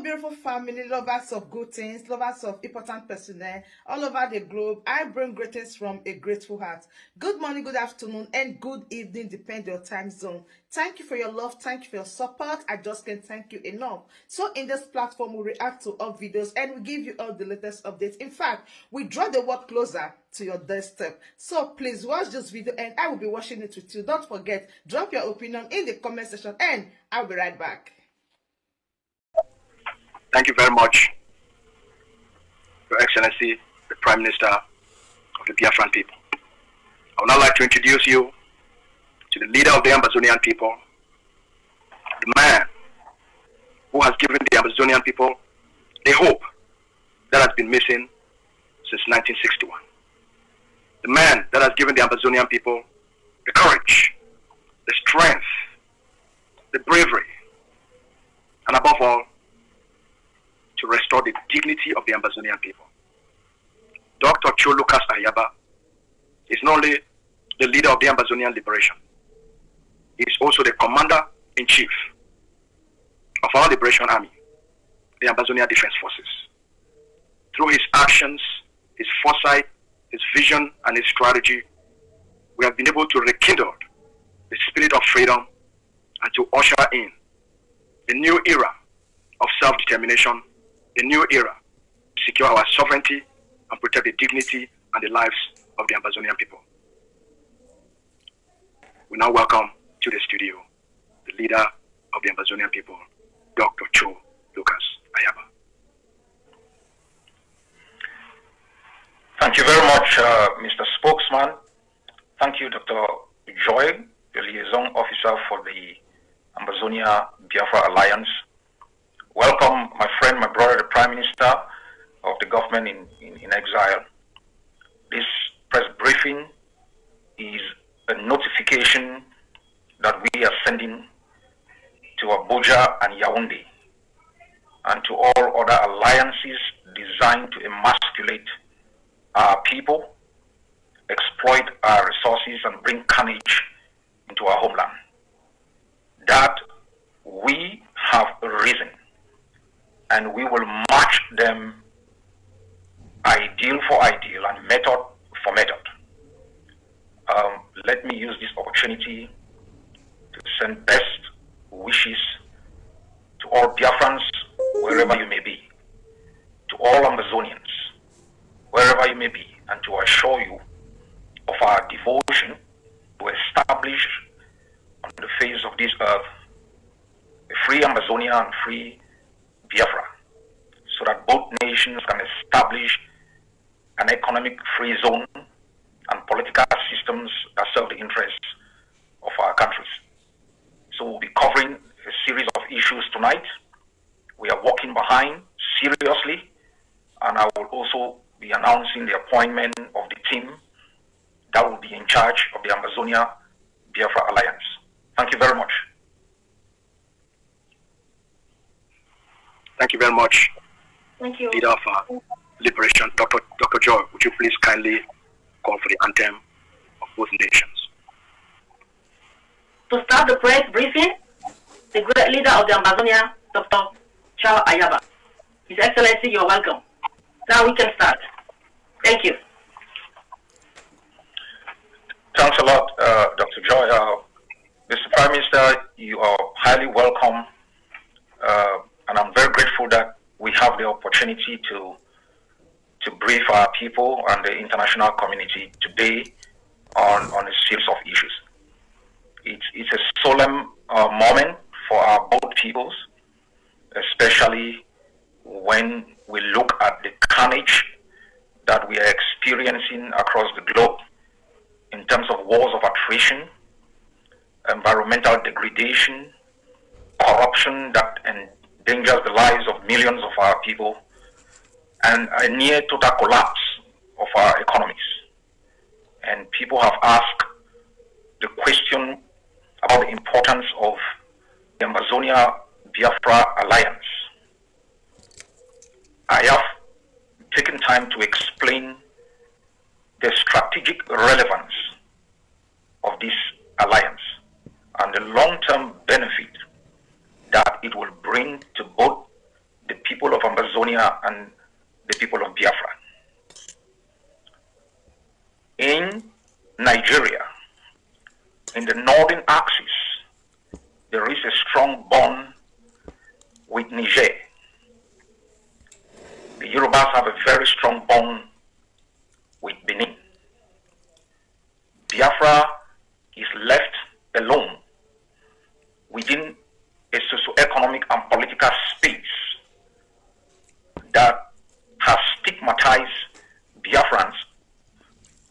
beautiful family, lovers of good things, lovers of important personnel all over the globe. I bring greetings from a grateful heart. Good morning, good afternoon, and good evening, depending on your time zone. Thank you for your love. Thank you for your support. I just can't thank you enough. So in this platform, we react to all videos and we give you all the latest updates. In fact, we draw the world closer to your doorstep. So please watch this video and I will be watching it with you. Don't forget, drop your opinion in the comment section and I'll be right back. Thank you very much, Your Excellency, the Prime Minister of the Biafran people. I would now like to introduce you to the leader of the Ambazonian people, the man who has given the Ambazonian people a hope that has been missing since 1961. The man that has given the Ambazonian people the courage, the strength, the bravery, and above all, to restore the dignity of the Ambazonian people. Dr. Chøk Ayaba is not only the leader of the Ambazonian liberation, he is also the commander-in-chief of our liberation army, the Ambazonia Defense Forces. Through his actions, his foresight, his vision, and his strategy, we have been able to rekindle the spirit of freedom and to usher in a new era of self-determination, a new era to secure our sovereignty and protect the dignity and the lives of the Ambazonian people. We now welcome to the studio the leader of the Ambazonian people, Dr. Chøk Ayaba. Thank you very much, Mr. Spokesman. Thank you, Dr. Joy, the liaison officer for the Ambazonia Biafra Alliance. Welcome, my friend, my brother, the Prime Minister of the government in exile. This press briefing is a notification that we are sending to Abuja and Yaoundé and to all other alliances designed to emasculate our people, exploit our resources, and bring carnage into our homeland. That we have risen, and we will match them ideal for ideal and method for method. Let me use this opportunity to send best wishes to all Biafrans, wherever you may be, to all Ambazonians, wherever you may be, and to assure you of our devotion to establish on the face of this earth a free Ambazonia and free Biafra, so that both nations can establish an economic free zone and political systems that serve the interests of our countries. So we'll be covering a series of issues tonight. We are working behind seriously, and I will also be announcing the appointment of the team that will be in charge of the Ambazonia Biafra Alliance. Thank you very much. Thank you very much. Thank you. Leader of Liberation, Dr. Joy, would you please kindly call for the anthem of both nations? To start the press briefing, the great leader of the Ambazonia, Dr. Chøk Ayaba. His Excellency, you're welcome. Now we can start. Thank you. Thanks a lot, Dr. Joy. Mr. Prime Minister, you are highly welcome, and I'm very grateful that we have the opportunity to brief our people and the international community today on a series of issues. It's a solemn moment for our both peoples, especially when we look at the carnage that we are experiencing across the globe in terms of wars of attrition, environmental degradation, corruption that endangers the lives of millions of our people, and a near total collapse of our economies. And people have asked the question about the importance of the Ambazonia Biafra Alliance. I have taken time to explain the strategic relevance of this alliance and the long-term benefit that it will bring to both the Ambazonia and the people of Biafra. In Nigeria, in the northern axis, there is a strong bond with Niger. The Yorubas have a very strong bond with Benin. Biafra is left alone within a socio-economic and political space that has stigmatized Biafrans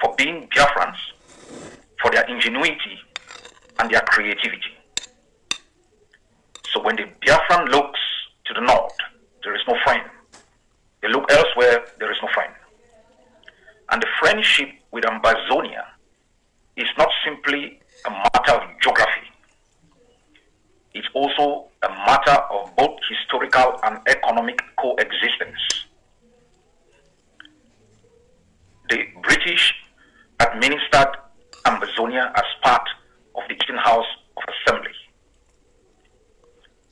for being Biafrans, for their ingenuity and their creativity. So when the Biafran looks to the north, there is no friend. They look elsewhere, there is no friend. And the friendship with Ambazonia is not simply a matter of geography. It's also a matter of both historical and economic coexistence. The British administered Ambazonia as part of the Eastern House of Assembly.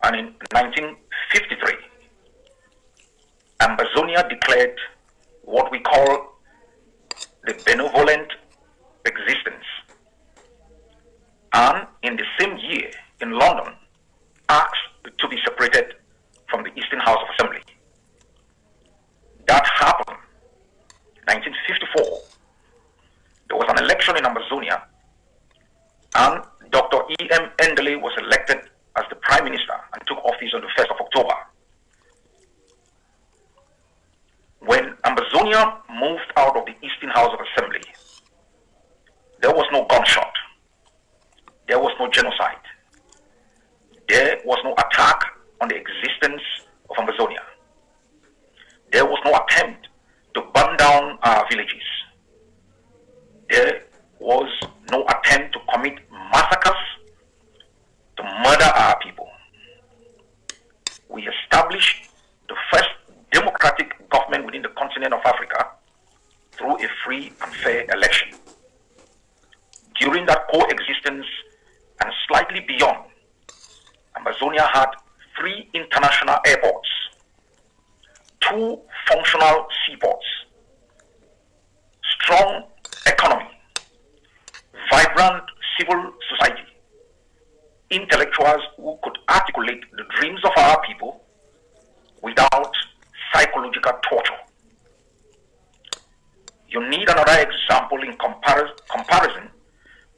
And in 1953, Ambazonia declared what we call the benevolent existence. And in the same year, in London, asked to be separated from the Eastern House of Assembly. That happened 1954. There was an election in Ambazonia, and Dr. E.M. Endele was elected as the Prime Minister and took office on the 1st of October. When Ambazonia moved out of the Eastern House of Assembly, there was no gunshot. There was no genocide. There was no attack on the existence of Ambazonia. There was no attempt to burn down our villages. There was no attempt to commit massacres, to murder our people. We established the first democratic government within the continent of Africa through a free and fair election. During that coexistence and slightly beyond, Ambazonia had 3 international airports, 2 functional seaports, strong economy, vibrant civil society, intellectuals who could articulate the dreams of our people without psychological torture. You need another example in comparison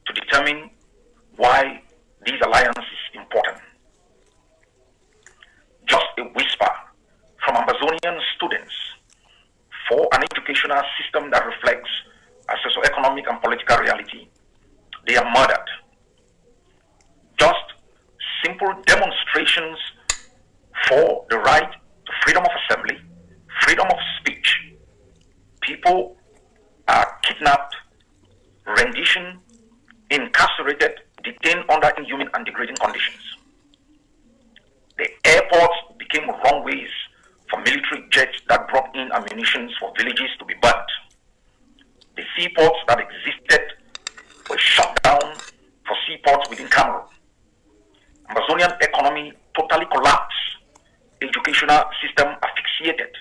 to determine why this alliance is important. Just a whisper from Ambazonian students for an educational system that reflects a socio-economic and political reality. They are murdered. Just simple demonstrations for the right to freedom of assembly, freedom of speech. People are kidnapped, renditioned, incarcerated, detained under inhuman and degrading conditions. The airports became runways for military jets that brought in ammunition for villages to be burnt. The seaports that existed were shut down for seaports within Cameroon. Amazonian economy totally collapsed. Educational system asphyxiated.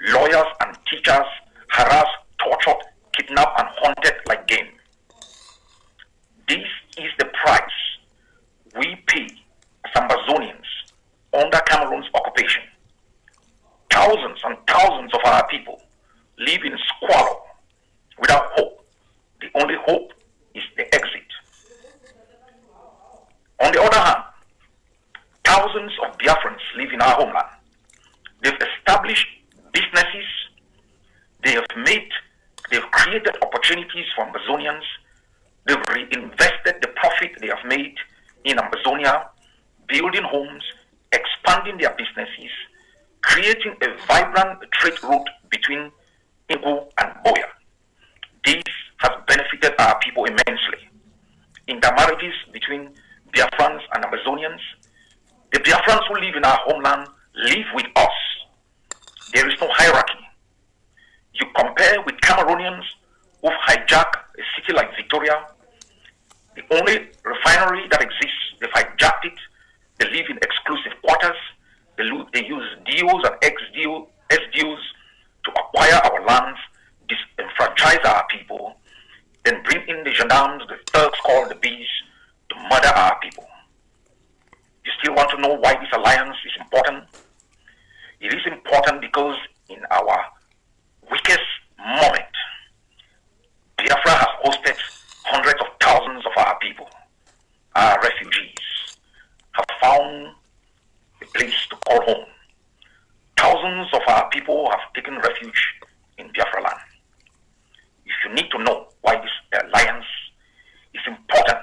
Lawyers and teachers harassed, tortured, kidnapped, and hunted like game. This is the price we pay as Ambazonians under Cameroon's occupation. Thousands and thousands of our people live in squalor without hope. The only hope is the exit. On the other hand, thousands of Biafrans live in our homeland. They've established businesses. They've created opportunities for Ambazonians. They've reinvested the profit they have made in Ambazonia, building homes, expanding their businesses, creating a vibrant trade route between Ingu and Boya. This has benefited our people immensely. Intermarriages between Biafrans and Ambazonians. The Biafrans who live in our homeland live with us. There is no hierarchy. You compare with Cameroonians who've hijacked a city like Victoria. The only refinery that exists, they've hijacked it. They live in exclusive quarters. They use DOs and thousands of our people have taken refuge in Biafra land. If you need to know why this alliance is important,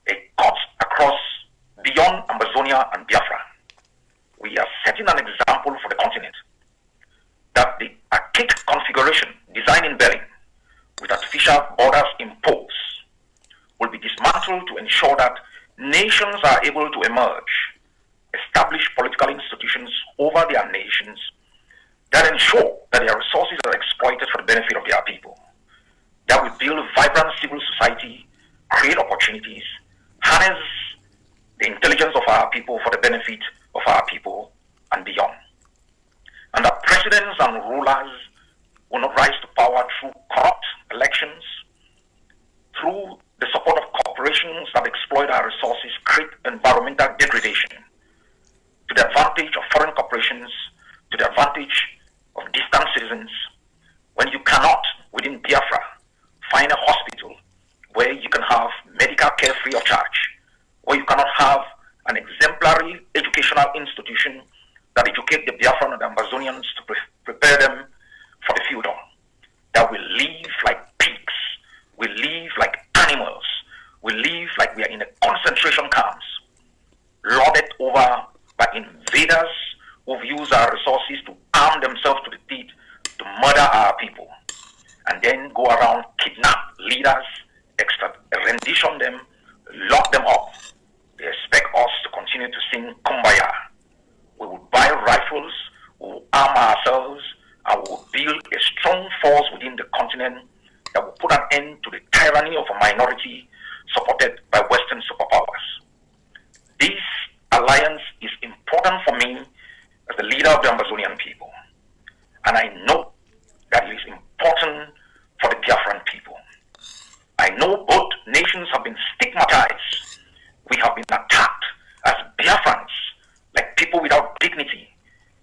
it cuts across beyond Ambazonia and Biafra. We are setting an example for the continent that the archaic configuration designed in Berlin with artificial borders imposed will be dismantled to ensure that nations are able to emerge, establish political institutions over their nations that ensure that their resources are exploited for the benefit of their people, that will build vibrant civil society, create opportunities, harness the intelligence of our people for the benefit of our people and beyond. And that presidents and rulers will not rise to power through corrupt elections, through the support of corporations that exploit our resources, create environmental degradation, to the advantage of foreign corporations, to the advantage of distant citizens, when you cannot, within Biafra, find a hospital where you can have medical care free of charge, where you cannot have an exemplary educational institution that educate the Biafran and the Ambazonians to prepare them for the future, that will live like pigs, will live like animals, will live like we are in a concentration camps, lorded over by invaders who've used our resources to arm themselves to the teeth to murder our people, and then go around, kidnap leaders, rendition them, lock them up. They expect us to continue to sing Kumbaya. We will buy rifles, we will arm ourselves, and we will build a strong force within the continent that will put an end to the tyranny of a minority supported by Western superpowers. This alliance is important for me as the leader of the Ambazonian people. And I know that it is important for the Biafran people. I know both nations have been stigmatized. We have been attacked as Biafrans, like people without dignity.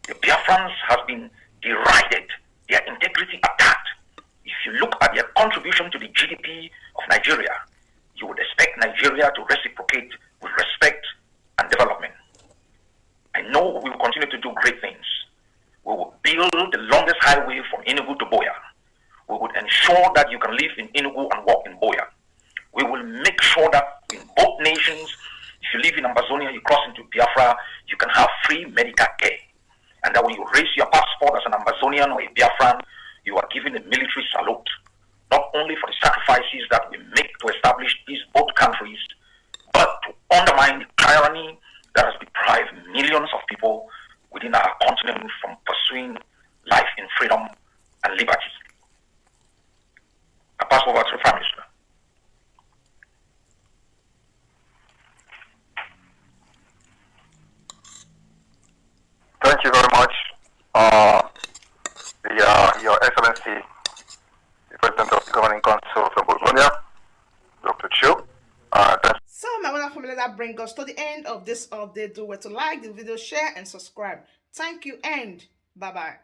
The Biafrans have been derided, their integrity attacked. If you look at their contribution to the GDP of Nigeria, you would expect Nigeria to reciprocate with respect and development. I know we will continue to do great things. We will build the longest highway from Enugu to Boya. We would ensure that you can live in Enugu and work in Boya. We will make sure that in both nations, if you live in Ambazonia, you cross into Biafra, you can have free medical care. And that when you raise your passport as an Ambazonian or a Biafran, you are given a military salute, not only for the sacrifices that we make to establish these both countries, but to undermine the tyranny that has deprived millions of people within our continent from pursuing life in freedom and liberty. I pass over to the Prime Minister. Thank you very much, Your Excellency, the President of the Governing Council of Ambazonia, Dr. Chøk. So, my wonderful family, that brings us to the end of this update. Do well to like the video, share, and subscribe. Thank you, and bye-bye.